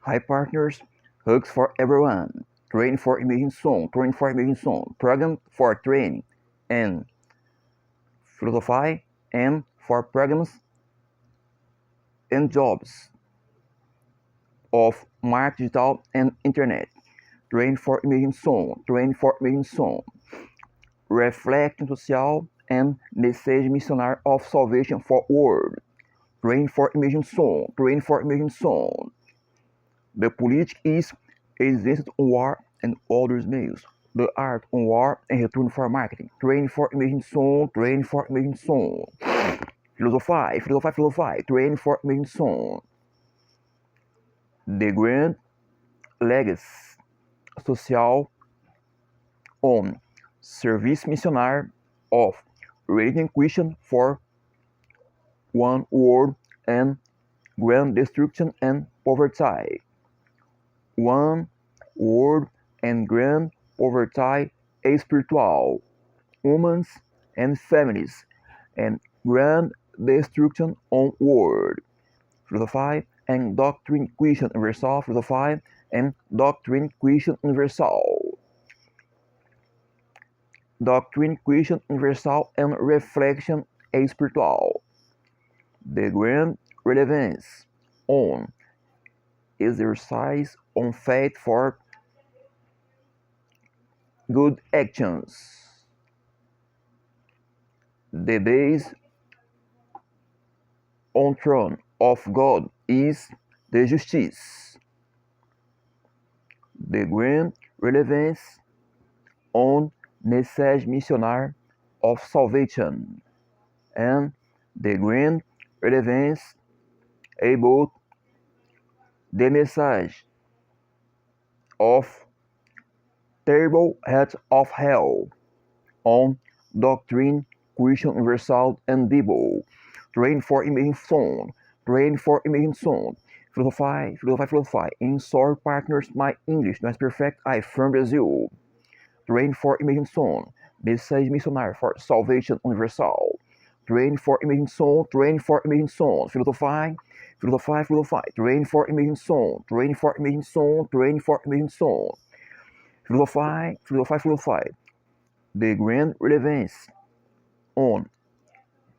Hi partners, hugs for everyone. Train for imaging soon, train for imaging soon. Program for training and philosophy and for programs and jobs of marketing digital and internet. Train for imaging soon, train for imaging soon. Reflect social and message missionary of salvation for world. Train for imaging soon, train for imaging soon. The politic is exempt on war and other males. The art on war and return for marketing. Train for imaging soon, train for imaging soon. Philosophy, train for imaging soon. The grand legacy social on service missionary of raising question for one world and grand destruction and poverty. One world and grand poverty spiritual, humans and families, and grand destruction on world. Philosophy and doctrine question universal, philosophy and doctrine question universal. Doctrine question universal and reflection spiritual. The grand relevance on exercise on faith for good actions. The base on throne of God is the justice. The grand relevance on message missionary of salvation and the grand relevance about the message of terrible head of hell on doctrine Christian universal and Bible. Train for imaging sound. Train for imaging sound. Philosophy. In short partners, my English not perfect. I from Brazil. Train for imaging sound. Message missionary for salvation universal. Train for imaging sound. Train for imaging sound. Philosophy. Train for imaging sound. Train for imaging sound. Train for imaging sound. Philosophy. The grand relevance on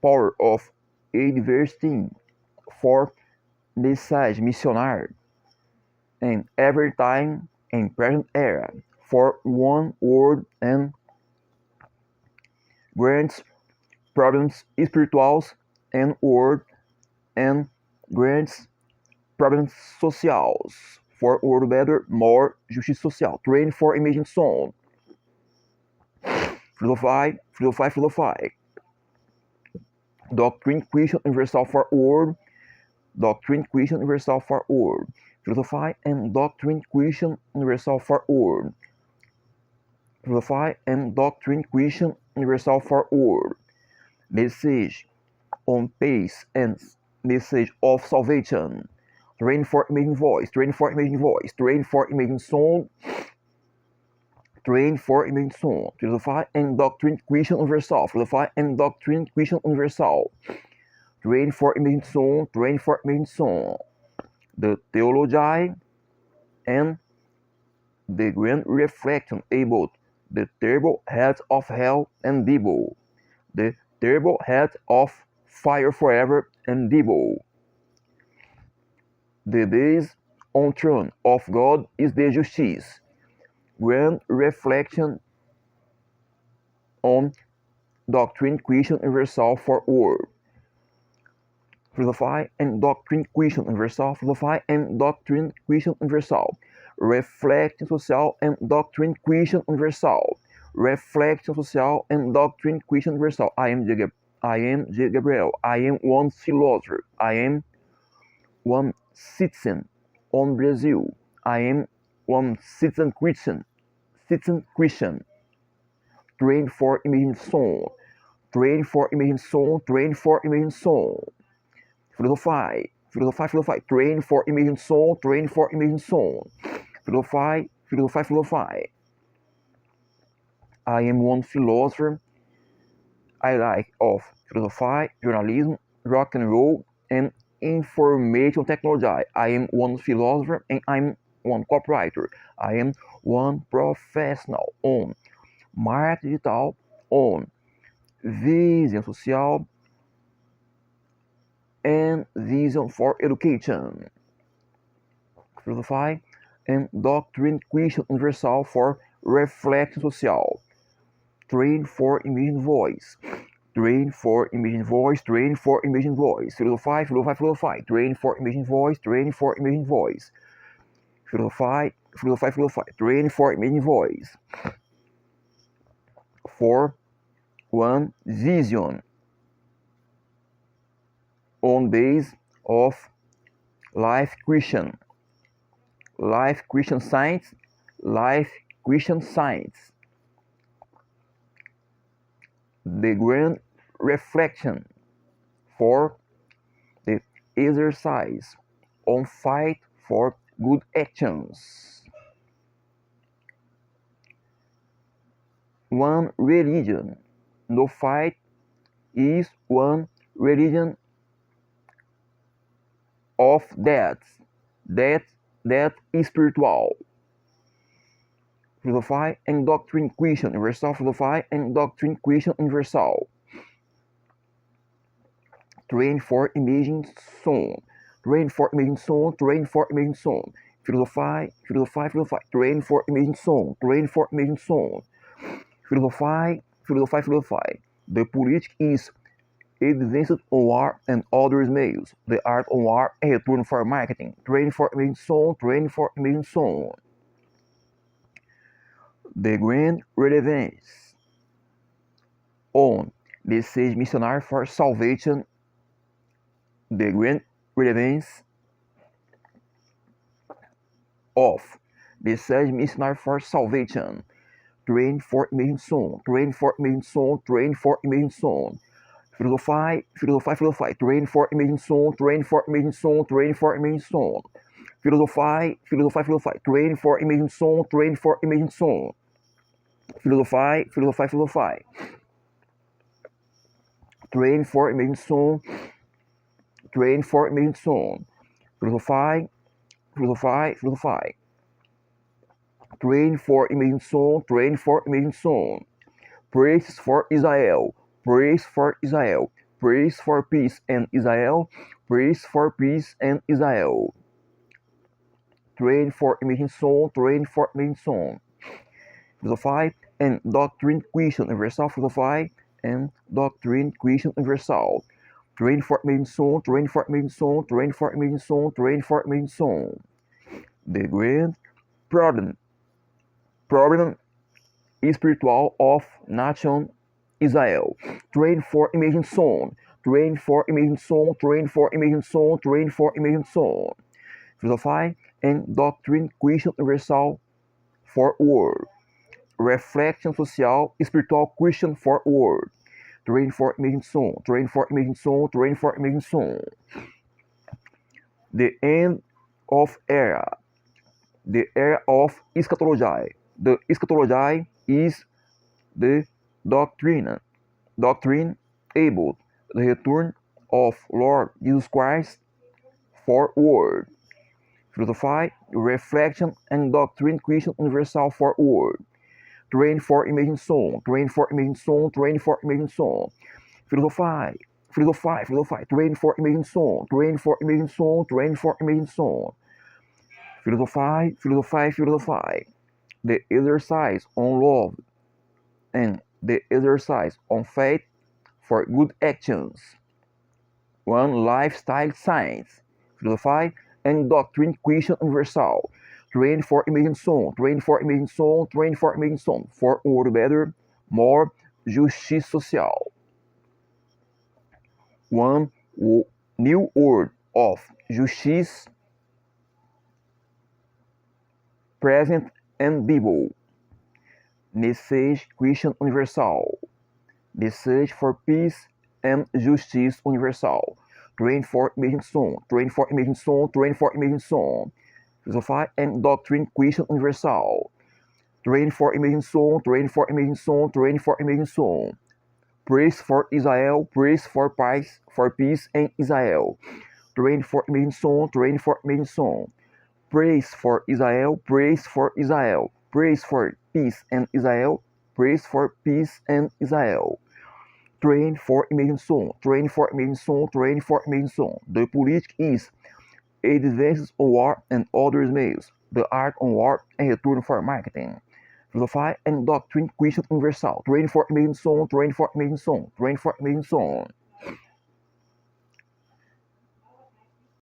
power of adversity for message missionary and every time in present era for one world and grants problems spirituals and world and grants problems socials for world better more justice social train for imaging sound philosophy doctrine question universal for world doctrine question universal for world philosophy and doctrine question universal for world philosophy and doctrine question universal for world message on peace and message of salvation train for imaging voice train for imaging voice train for imaging sound train for imaging sound philosophy and doctrine question universal philosophy and doctrine question universal train for imaging sound train for imaging sound the theology and the grand reflection about the terrible head of hell and devil, the terrible head of fire forever and devil. The base on throne of God is the justice. Grand reflection on doctrine question universal for world. Philosophy and doctrine question universal. Philosophy and doctrine question universal. Reflection social and doctrine question universal. Reflection social and doctrine question universal. I am J. Gabriel. I am one philosopher. I am one citizen on Brazil. I am one citizen Christian. Citizen Christian. Train for imaging soul. Train for imaging soul. Train for imaging soul. Philosophy, train for imaging soul, train for imaging soul. Philosophy. I am one philosopher. I like of philosophy, journalism, rock and roll, and information technology. I am one philosopher and I'm one copywriter. I am one professional on marketing digital, on vision social, and vision for education. Philosophy and doctrine question universal for reflection social. Train for imagined voice. Train for imagined voice. Train for imagined voice. Philosophy. Train for imagined voice. Train for imagined voice. Philosophy. Train for imagined voice. For one vision on base of life Christian science, life Christian science. The grand reflection for the exercise on fight for good actions. One religion, no fight is one religion of death. Death is spiritual. Philosophy and doctrine question universal. Philosophy and doctrine question universal. Train for imaging soul. Train for imaging soul. Train for imaging soul. Philosophy. Train for imaging soul. Train for imaging soul. Philosophy. The politic is advanced on war and other males. The art on war and return for marketing. Train for imaging soul. Train for imaging soul. The grand relevance on message missionary for salvation. The grand relevance of message missionary for salvation. Train for imaging soul. Train for imaging soul. Train for imaging soul. Philosophy. Train for imaging soul. Train for imaging soul. Train for imaging soul. Philosophy. Train for imaging soul. Train for imaging soul. Philosophy. Train for imaging soul. Train for imaging soul. Philosophy. Train for imaging soul. Train for imaging soul. Praise for Israel. Praise for Israel. Praise for peace and Israel. Praise for peace and Israel. Train for imaging soul. Train for imaging soul. Philosophy and doctrine question universal. Philosophy and doctrine question universal. Train for imaging soul. Train for imaging soul. Train for imaging soul. Train for imaging soul. The grand problem spiritual of nation Israel. Train for imaging soul. Train for imaging soul. Train for imaging soul. Train for imaging soul. Philosophy and doctrine question universal for world. Reflection social spiritual question for world. Train for imaging soul. Train for imaging soul. Train for imaging soul. The end of era. The era of eschatology. The eschatology is the doctrine about the return of Lord Jesus Christ for world. Philosophy, reflection, and doctrine question universal for world. Train for imaging soul. Train for imaging soul. Train for imaging soul. Philosophy. Train for imaging soul. Train for imaging soul. Train for imaging soul. Philosophy. The exercise on love and the exercise on faith for good actions. One lifestyle science. Philosophy and doctrine question universal. Train for imaging soul. Train for imaging soul. Train for imaging soul. For a world better, more justice social. One new world of justice present and Bible. Message Christian universal. Message for peace and justice universal. Train for imaging soul. Train for imaging soul. Train for imaging soul. Philosophy and doctrine question universal. Train for imaging soul. Train for imaging soul. Train for imaging soul. Praise for Israel. Praise for peace and Israel. Train for imaging song, train for imaging song. Praise for Israel, praise for Israel. Praise for peace and Israel, praise for peace and Israel. Train for imaging song, train for imaging song, train for imaging song. The politic is advances on war and other mails. The art on war and return for marketing. Philosophy and doctrine Christian universal. Train for imaging song, train for imaging song, train for imaging song.